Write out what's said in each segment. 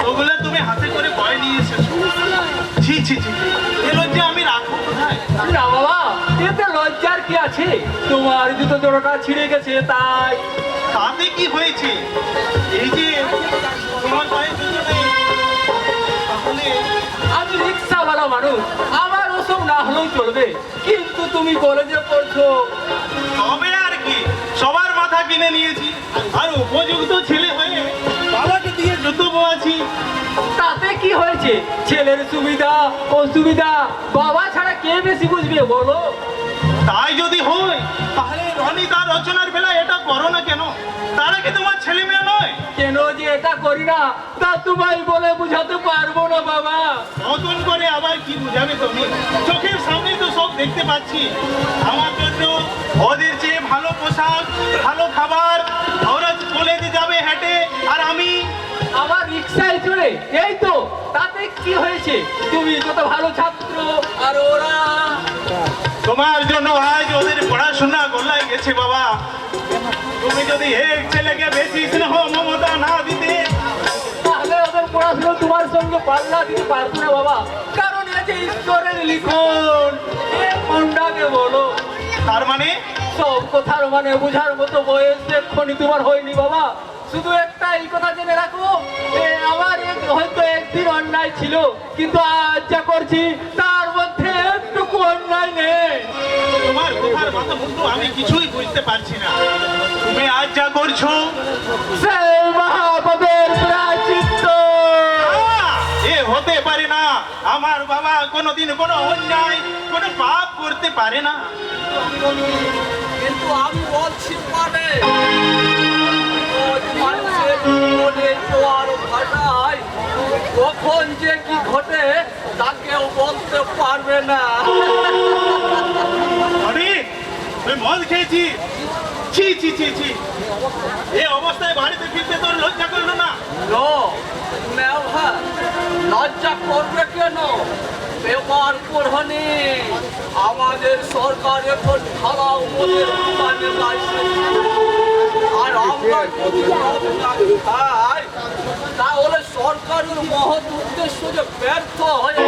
ওগুলো তুমি হাতে করে বয় নিয়ে এসেছো। ছি ছি ছি, এ লজ্জা আমি রাখবো কোথায়? না বাবা, এতে লজ্জার কি আছে? তোমার জুতো জোড়াটা ছিঁড়ে গেছে তাই। তাতে কি হয়েছে? এই যে তোমার পায়ে জুতো নেই, তাহলে আমি রিক্সাওয়ালা মানুষ, আমার ওসব না হলেও চলবে, কিন্তু তুমি কলেজে পড়ছো। তবে আর কি, সবার মাথা কিনে নিয়েছি, আর উপযুক্ত ছেলে হয়ে বাবাকে দিয়ে জুতো বোয়াছি। তাতে কি হয়েছে? ছেলের সুবিধা অসুবিধা বাবা ছাড়া কে বেশি বুঝবে বলো? তাই যদি হয় তাহলে রনি তার রচনার বেলা এটা করো না কেন? তারা কি তোমার ছেলে মেয়ে নয়? কেন যে এটা করি না তা তোমায় বলে বুঝাতে পারবো না বাবা। নতুন করে আবার কি বুঝাবে তুমি? চোখের সামনে তো সব দেখতে পাচ্ছি। আমার জন্য ওদের চেয়ে ভালো পোশাক, ভালো খাবার, ওরা কলেজে যাবে হেঁটে, আর আমি আমার রিক্সায় চড়ে, এই তো তাতে কি হয়েছে? তুমি কত ভালো ছাত্র আর ওরা। তোমার জন্য আজ ওদের পড়াশোনা গোল্লায় গেছে বাবা। তুমি যদি এক ছেলেকে বেশি স্নেহ মমতা না দিতে, তাহলে ওদের পড়াশোনা তোমার সঙ্গে পাল্লা দিতে পারতো না বাবা। কারণ এই যে ঈশ্বরের লিখন, এ মনটাকে বলো। তার মানে সব কথার মানে বোঝার মতো বয়স এক্ষুনি তোমার হয়নি বাবা। শুধু একটা এই কথা জেনে রাখো, আমার হয়তো একদিন অন্যায় ছিল, কিন্তু আজ যা করছি তার মধ্যে একটুকু অন্যায় নেই। তোমার কথার মাথা মুন্ডু আমি কিছুই বুঝতে পারছি না। তুমি আজ যা করছো সেই মহাপাপের প্রায়শ্চিত্ত। এ হতে পারে না। আমার বাবা কোনোদিন কোনো অন্যায়, কোনো পাপ করতে পারে না। কিন্তু আমি বলছি মানে মানুষের জীবনে জোয়ার ভাটায় কখন যে কি ঘটে তা কেউ বলতে পারবে না। আরে তুই মদ খেয়েছি? ছি ছি ছি ছি, এই অবস্থায় বাড়িতে ফিরতে তোর লজ্জা করলো না? লজ্জা করবে কেন? পেপার পড়নি, আমাদের সরকার এখন ঢালাও মদের দোকানে লাইসেন্স। আর আমরা যদি মদ না খাই তাহলে সরকারের মহৎ উদ্দেশ্য যে ব্যর্থ হয়ে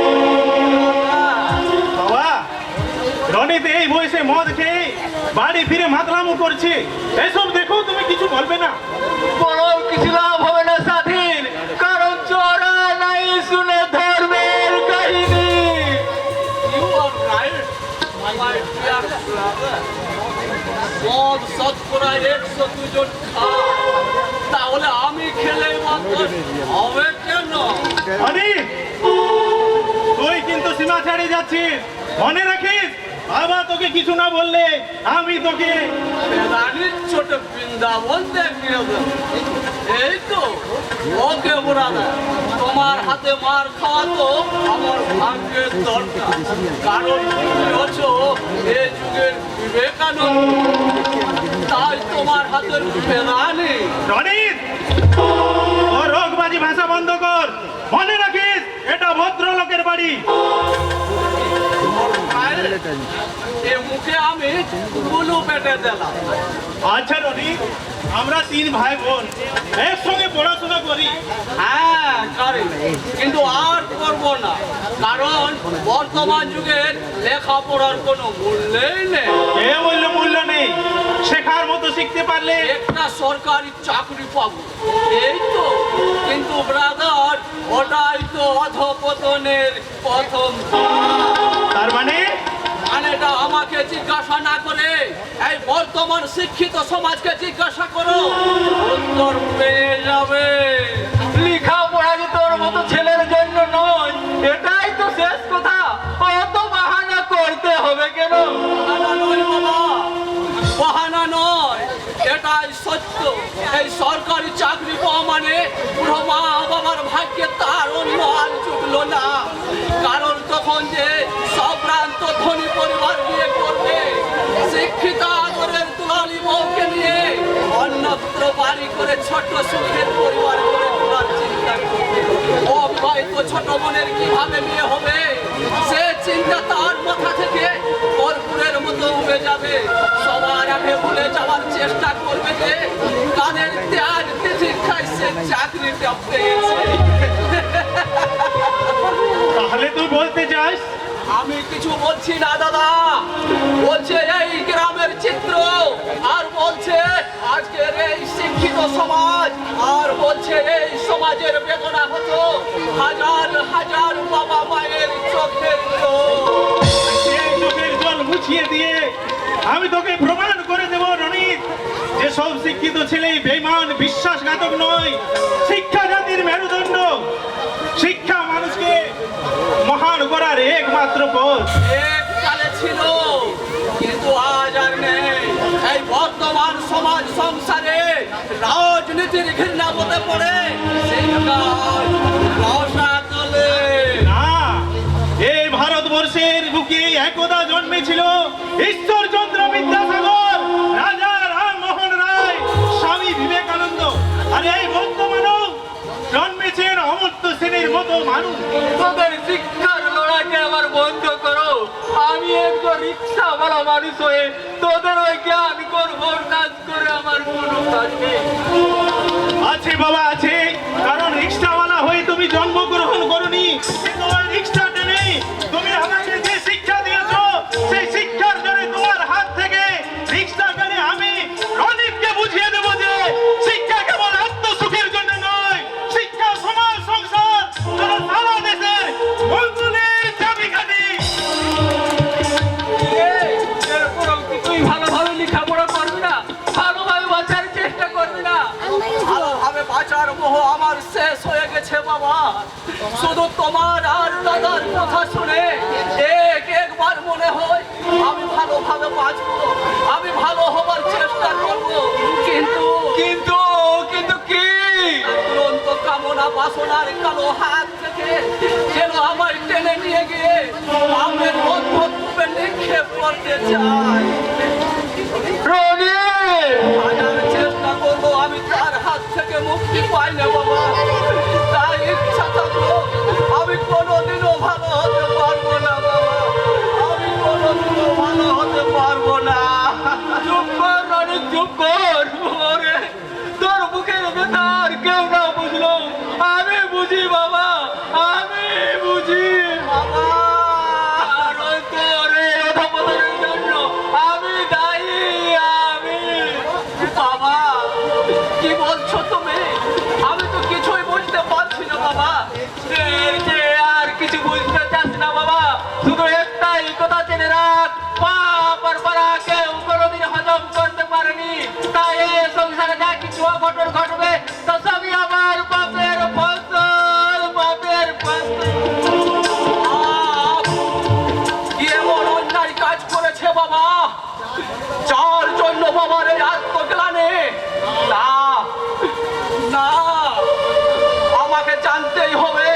বাবা, রনিত এই বয়সে মদ খেয়ে বাড়ি ফিরে মাতলামো করছে, এসব দেখো তুমি কিছু বলবে না? বড় কিছু লাভ হবে না স্বাধীন, কারণ চোরা নাই শুনে ধর্মের কাহিনী। You are right, my dear brother. মদ শতকরা 102 জন খায়, তাহলে আমি খেলে মাত্র হবে কেন? আরে তুই কিন্তু সীমা ছাড়িয়ে যাচ্ছিস, মনে রাখিস। বাবা তোকে কিছু না বললে আমি তোকে রানীর ছোট বৃন্দাবন দেখিয়ে দেব। এই তো ওকে ব্রাদার, তোমার হাতে মার খাওয়া তো আমার ভাগ্যের দরকার, কারণ তুমি হচ্ছো এই যুগের বিবেকানন্দ। তাই তোমার হাতের রানী। রনিত, ও রোগবাজি ভাষা বন্ধ কর। মনে রাখিস এটা ভদ্রলোকের বাড়ি। এ মুখে আমি গুলু পেটে দিলাম। আচ্ছা রনিত, আমরা 3 ভাই বোন একসঙ্গে পড়াশোনা করি। হ্যাঁ করি, কিন্তু আর করবো না, কারণ বর্তমান যুগের লেখাপড়ার কোনো মূল্যই নেই। এ মূল্য নেই, শেখার মতো শিখতে পারলে একটা সরকারি চাকরি পাবো, এই তো। কিন্তু ব্রাদার, ওটাই তো অধপতনের প্রথম ধাপ। তার মানে এটা আমাকে জিজ্ঞাসা না করে এই বর্তমান শিক্ষিত সমাজকে জিজ্ঞাসা করো, উত্তর পেয়ে যাবে। লেখাপড়া যে তোর মতো ছেলের জন্য নয়, এটাই তো শেষ কথা। অত বাহানা করতে হবে কেন? বাহানা নয় বাবা, বাহানা নয়, এটাই সত্য। এই সরকারি চাকরি পাওয়া মানে পুরো মা বাবার ভাগ্যে তার অন্য আর জুটলো না। কারণ তখন যে সম্ভ্রান্ত ধনী পরিবার বিয়ে করবে, শিক্ষিত আদরের দুলালি বউকে নিয়ে অন্যত্র বাড়ি করে ছোট সুখের পরিবার করে তোলার চিন্তা করবে। অবিবাহিত ছোট বোনের কিভাবে বিয়ে হবে সে চিন্তা তার মাথা থেকে কর্পূরের মতো উড়ে যাবে। সবার আগে ভুলে যাওয়ার চেষ্টা করবে যে কাদের ত্যাগ তিথি খাইছে চাকরিটা পেয়েছে। বলতে চাস? আমি কিছু বলছি না দাদা, বলছে এই গ্রামের চিত্র, আর বলছে আজকের এই শিক্ষিত সমাজ, আর বলছে এই সমাজের বেদনা হতো হাজার হাজার বাবা মায়ের চোখের জল। সেই চোখের জল মুছিয়ে দিয়ে আমি তোকে প্রমাণ করে দেব রনিত, যে সব শিক্ষিত ছেলেই বেঈমান বিশ্বাসঘাতক নয়। শিক্ষা জাতির মেরুদণ্ড, শিক্ষা মানুষকে মহান করার একমাত্র পথ। এককালে ছিল, কিন্তু আজ আর নেই। এই বর্তমান সমাজ সংসারে রাজনীতির ঘৃণা মতে পড়ে রসাতলে। না, এই ভারতবর্ষের বুকে একদা জন্মেছিল ঈশ্বরচন্দ্র বিদ্যাসাগর, রাজা রামমোহন রায়, স্বামী বিবেকানন্দ, আর এই বর্তমানেও জন্মেছেন অমর্ত্য সেনের মতো মানুষ। তোদের শিক্ষার লড়াইকে আবার বন্ধ করো। আমি একজন রিক্সাওয়ালা মানুষ হয়ে তোদের ওই জ্ঞান করবো কাজ করে আমার কোনো কাজ নেই। আছে বাবা আছে, কারণ রিক্সাওয়ালা হয়ে তুমি জন্মগ্রহণ করনি, কিন্তু ওই রিক্সা টেনে তুমি আমাকে যে শিক্ষা দিয়েছো, সেই শিক্ষার জন্য তোমার হাত থেকে রিক্সা টেনে আমি রনিতকে বুঝিয়ে দেবো যে শিক্ষা কেবল আত্মসুখের জন্য নয়, শিক্ষা সমাজ সংসার যেন সারা দেশের মঙ্গলের চাবিকাঠি। এরপরও কি তুই ভালোভাবে লেখাপড়া করবি না? ভালোভাবে বাঁচার চেষ্টা করবি না? ভালোভাবে বাঁচার মোহ আমার শেষ হয়ে গেছে বাবা। শুধু তোমার আর দাদার কথা শুনে একবার মনে হয় আমি ভালোভাবে বাঁচবো, আমি ভালো হবার চেষ্টা করবো, কিন্তু কিন্তু কিন্তু কি? দুরন্ত কামনা বাসনার কালো হাত থেকে যেন আমার টেনে নিয়ে গিয়ে আমের অন্ধকূপে নিক্ষেপ করতে চাই। রনি! হাজার চেষ্টা করবো আমি তার হাত থেকে মুক্তি পাই না বাবা। তাই ইচ্ছা থাকলো আমি কোনোদিনও ভালো হতে পারবো না বাবা, আমি কোনোদিনও ভালো হতে পারবো না। চুপ কর রনি, চুপ কর। ওরে, তোর বুকের ব্যথা আর কেউ না বুঝলো, আমি বুঝি বাবা, আমি বুঝি। বাবা আর ওই তোর এই অধঃপতনের জন্য আমি দায়ী, আমি। বাবা কি বলছো তুমি? আমি তো কিছুই বুঝতে পারছি না বাবা। এই যে আর কিছু বুঝতে চাস না বাবা, শুধু একটাই কথা জেনে রাখ, পাপ আর পারা কেউ কোনোদিন হজম করতে পারেনি। তাই এই সংসারে যা কিছু অঘটন ঘটবে তা সবই আমার পাপের ফসল, পাপের ফসল। কি এমন অন্যায় কাজ করেছে বাবা, যার জন্য বাবার এই আত্মগ্লানি? না না, আমাকে জানতেই হবে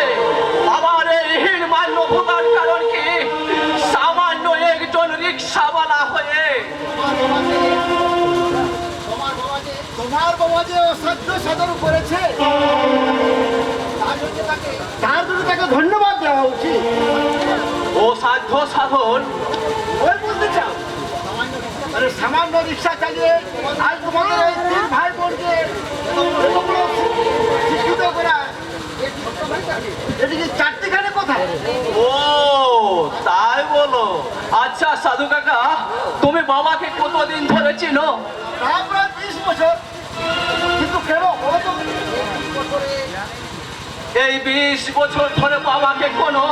আমার এই হীনমান্য ভোগার কারণ কি। সামান্য একজন রিক্সাওয়ালা হয়ে তোমার বাবা যে অসাধ্য সাধন করেছে, তার জন্য তাকে ধন্যবাদ দেওয়া উচিত। অসাধ্য সাধন ওই বলতে চাও আরে সামান্য রিক্সা চালিয়ে আজ তোমাদের এই তিন ভাই বোনকে এতগুলো শিক্ষিত করা, এদিকে চারটিখানে কথা। ও তাই বলো? আচ্ছা সাধু কাকা, তুমি বাবাকে কতদিন ধরে চিনো? তা প্রায় 20 বছর, কিন্তু কেন বলো তো? এই 20 বছর ধরে বাবাকে কোনো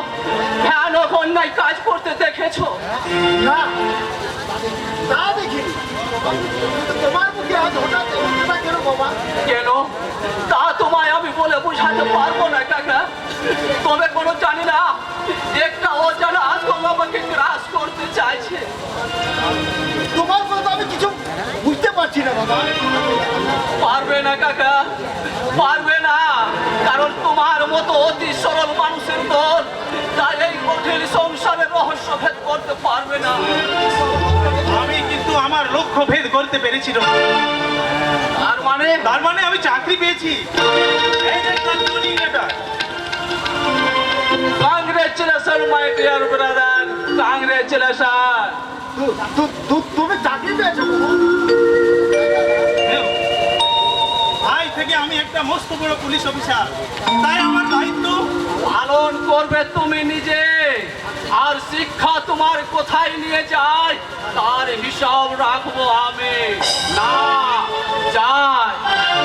ভয়ানক অন্যায় কাজ করতে দেখেছো? না, তা দেখিনি। কিন্তু তোমার মুখে আজ হঠাৎ এমনটা কেন বাবা? কেন তা তোমায় আমি বলে বোঝাতে পারবো না কাকা। তবে কোনো জানি না, একটা অজানা আতঙ্ক আমাকে গ্রাস করতে চাইছে। তোমার কথা আমি কিছু বুঝতে পারছি না বাবা। পারবে না কাকা, পারবে না, কারণ তোমার মতো অতি সরল মানুষের দল তাই এই কঠিন সংসারের রহস্য ভেদ করতে পারবে না। আমি কিন্তু আমার লক্ষ্য ভেদ করতে পেরেছিল। তার মানে আমি চাকরি পেয়েছি। এই যে কাঞ্চনী এটা। Congratulation my dear brother, congratulation. তুমি চাকরি পেয়েছো বাবা? আজ থেকে আমি একটা মস্ত বড় পুলিশ অফিসার, তাই আমার দায়িত্ব পালন করবে তুমি নিজে। আর শিক্ষা তোমার কোথায় নিয়ে যায় তার হিসাব রাখবো আমি। না যাই,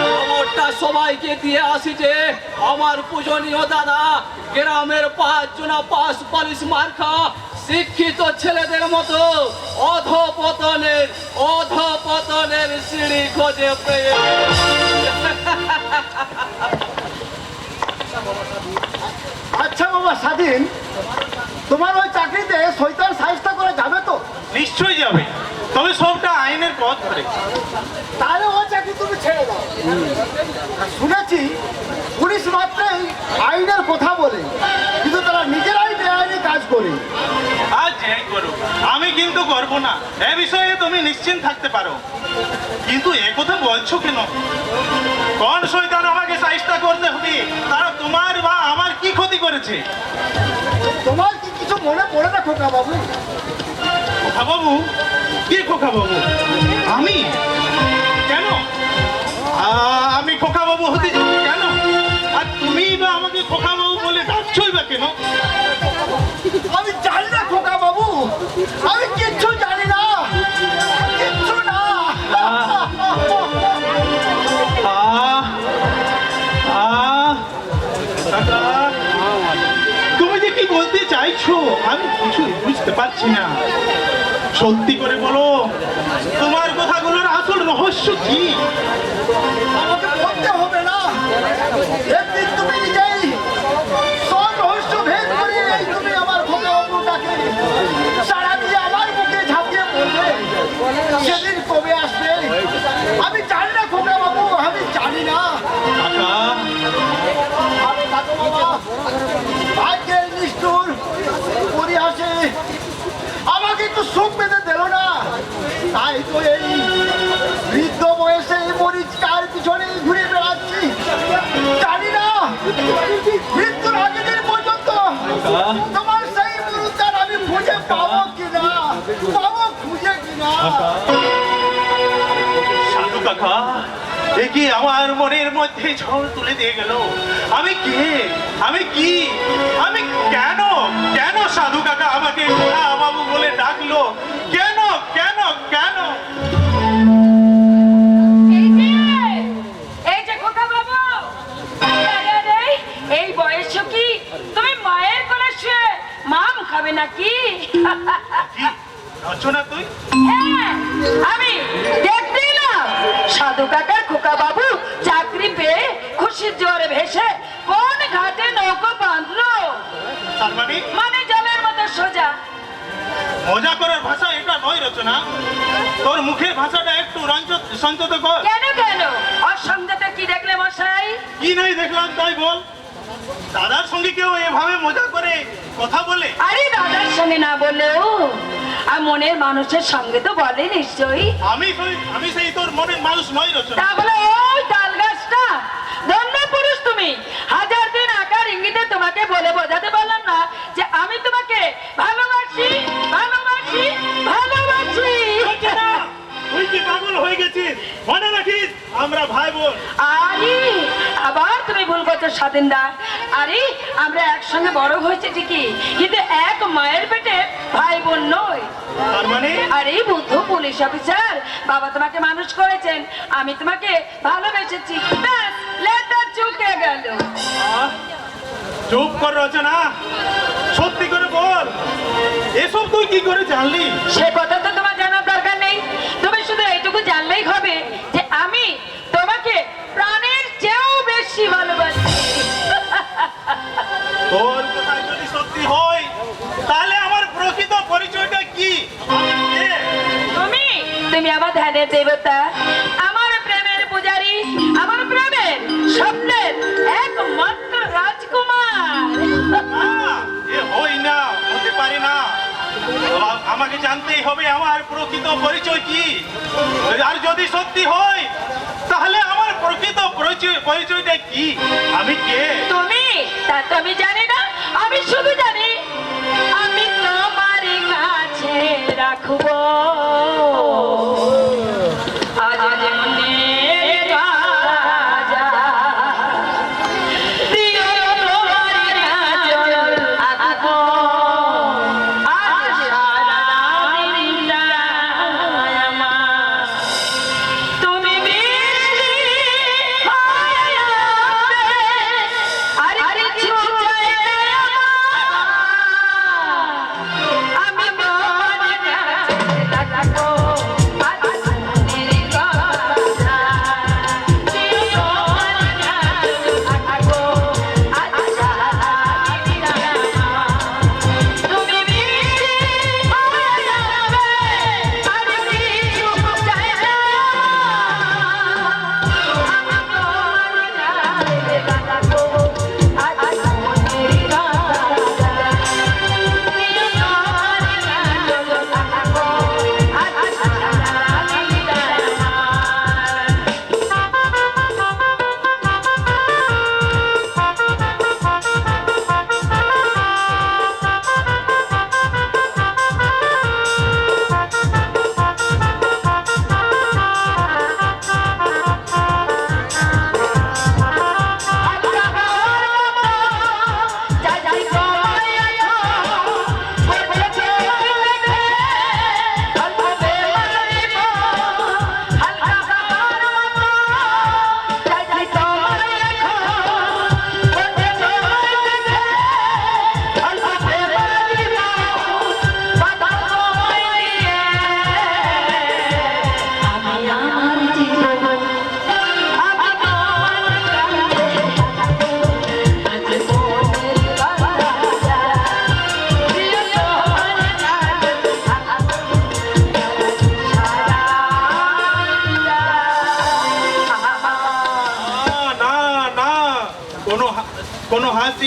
খবরটা সবাইকে দিয়ে আসি যে আমার পূজনীয় দাদা গ্রামের 5 জনা পাশ পালিশ মার্কা শিক্ষিত ছেলেদের মতো অধপতনের সিঁড়ি খোঁজে পেয়ে। আচ্ছা বাবা স্বাধীন, তোমার ওই চাকরিতে শৈতান সাহিত্য করা যাবে তো? নিশ্চয়ই যাবে, তবে সবটা আইনের পথ ধরে। তাহলে ওই চাকরি তুমি ছেড়ে দাও। আর শুনেছি পুলিশ মাত্রই আইনের কথা বলে, কিন্তু তারা নিজেরাই বেআইনি কাজ করে। আর যাই করো, আমি কিন্তু করবো না, এ বিষয়ে তুমি নিশ্চিন্ত থাকতে পারো। কিন্তু এ কথা বলছো কেন? কোন শয়তান আমাকে সাহিত্য করতে হবে? তারা তোমার বা আমার কি ক্ষতি করেছে? তোমার কি কিছু মনে পড়ে না খোকা বাবু? খোকা বাবু? কি খোকা বাবু? আমি কেন? আমি খোকা বাবু হতে যাবো কেন? আর তুমি বা আমাকে খোকা বাবু বলে ডাকছোই বা কেন? আমি জানি না খোকা বাবু, আমি কিচ্ছু জানি না, কিচ্ছু না। কাকা, তুমি যে কি বলতে চাইছো আমি কিছু বুঝতে পারছি না। সত্যি করে বলো, তোমার কথাগুলোর আসল রহস্য কি? আমাকে বলতে হবে না, একদিন তুমি নিজেই সব রহস্য ভেদ করে তুমি আমার খোকা বাবুটাকে সারা দিয়ে আমার বুকে ঝাঁপিয়ে পড়বে। সেদিন কবে আসবে আমি জানি না খোকা বাবু, আমি জানি না। কাকা, আর দেখো বাবা, ভাগ্যের নিষ্ঠুর পরিহাসে আমাকে একটু সুখ পেতে দিল না, তাই তো এই বৃদ্ধ বয়সে এই মরিচকার পিছনে ঘুরে বেড়াচ্ছি। জানি না মৃত্যুর আগের দিন পর্যন্ত তোমার সেই মুহূর্তের আমি খুঁজে পাবো কিনা, খুঁজে কিনা। সাধু কাকা, এ কি আমার মনের মধ্যে ঝড় তুলে দিয়ে গেল? আমি কে? আমি কি? আমি কেন? কেন সাধু কাকা আমাকে খোকা বাবু বলে ডাকলো? কেন কেন কেন? এই যে খোকা বাবু, আরে, এই বয়স কি তুমি মায়ের কোলে শুয়ে মাম খাবে নাকি? কি রচনা তুই? হ্যাঁ, আমি দেখতে এলাম সাধু কাকার খোকা বাবু চাকরি পেয়ে খুশির জোরে ভেসে কোন ঘাটে নৌকো বাঁধলো। তার মানে জলের মতো সোজা। মজা করার ভাষা এটা নয় রচনা, তোর মুখের ভাষাটা একটু সংযত কর। কেন কেন অসংযতে কি দেখলে মশাই? কি নাই দেখলাম তাই বল। দাদার সঙ্গে কেউ এভাবে মজা করে কথা বলে? আরে দাদার সঙ্গে না বললেও আর মনের মানুষের সঙ্গে তো বলে নিশ্চয়ই। আমি সেই তোর মনের মানুষ নয় রচনা। তাহলে ওই তাল গাছটা ধন্য পুরুষ তুমি। হাজার দিন আকার ইঙ্গিতে তোমাকে বলে বোঝাতে পারলাম না যে আমি তোমাকে ভালোবাসি ভালোবাসি ভালোবাসি। রচনা, তুই কি পাগল হয়ে গেছিস? মনে রাখিস আমরা ভাই বোন। আরে আবার তুমি ভুল করছো স্বাধীনদা। আরে আমরা একসঙ্গে বড় হয়েছে ঠিকই, কিন্তু এক মায়ের পেটে ভাই বোন নয়। তার মানে? আরে বুদ্ধ পুলিশ অফিসার, বাবা তোমাকে মানুষ করেছেন, আমি তোমাকে ভালোবেসেছি, ব্যাস লেটা চুকে গেল। চুপ কর রচনা, সত্যি করে বল, এসব তুই কি করে জানলি? সে কথা তো তোমার জানার দরকার নেই, তুমি শুধু এইটুকু জানলেই হবে যে আমি তোমাকে প্রাণের চেয়েও বেশি ভালোবাসি। তোর কথা যদি সত্যি হয় তাহলে আমার প্রকৃত পরিচয়টা কি? আমি কে? তুমি আমার ধ্যানের দেবতা, আমার প্রেমের পূজারী, আমার প্রেমের স্বপ্নের একমাত্র রাজকুমার। এ হই না, হতে পারে না। আমাকে জানতেই হবে আমার প্রকৃত পরিচয় কি। আর যদি সত্যি হয় তাহলে আমার প্রকৃত পরিচয়টা কি? আমি কে? তুমি তা তো আমি জানি না, আমি শুধু জানি আমি তোমার কাছে রাখবো আজ মনের রাজা, প্রিয় তোমার কাজল আঁকবো।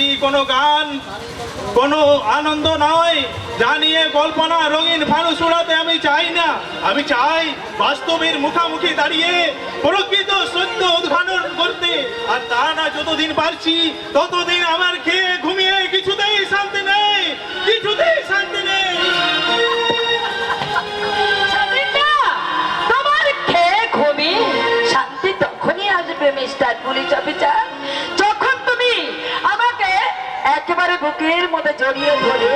আবৃত্তি, কোনো গান, কোনো আনন্দ নয়, জানিয়ে কল্পনা রঙিন ফানুস উড়াতে আমি চাই না। আমি চাই বাস্তবের মুখামুখি দাঁড়িয়ে প্রকৃত সত্য উদ্ঘাটন করতে। আর তা না যতদিন পারছি ততদিন আমার খেয়ে ঘুমিয়ে কিছুতেই শান্তি নেই, কিছুতেই শান্তি নেই। স্বাধীনতা, তোমার খেয়ে ঘুমি শান্তি তখনই আসবে মিস্টার পুলিশ অফিসার, যখন তুমি আমাকে একেবারে বুকের মধ্যে জড়িয়ে ধরে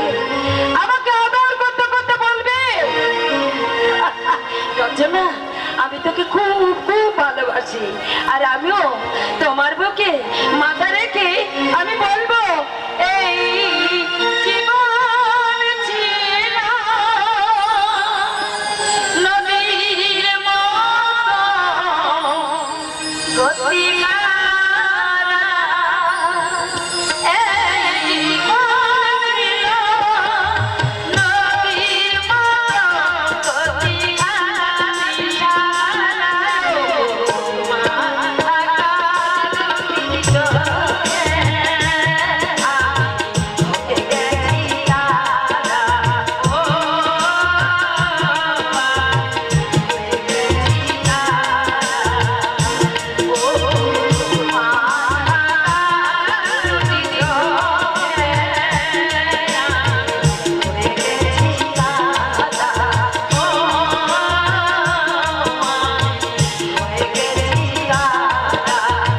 আমাকে আদর করতে করতে বলবে, রচনা আমি তোকে খুব খুব ভালোবাসি, আর আমিও তোমার বুকে মাথা রেখে আমি বলবো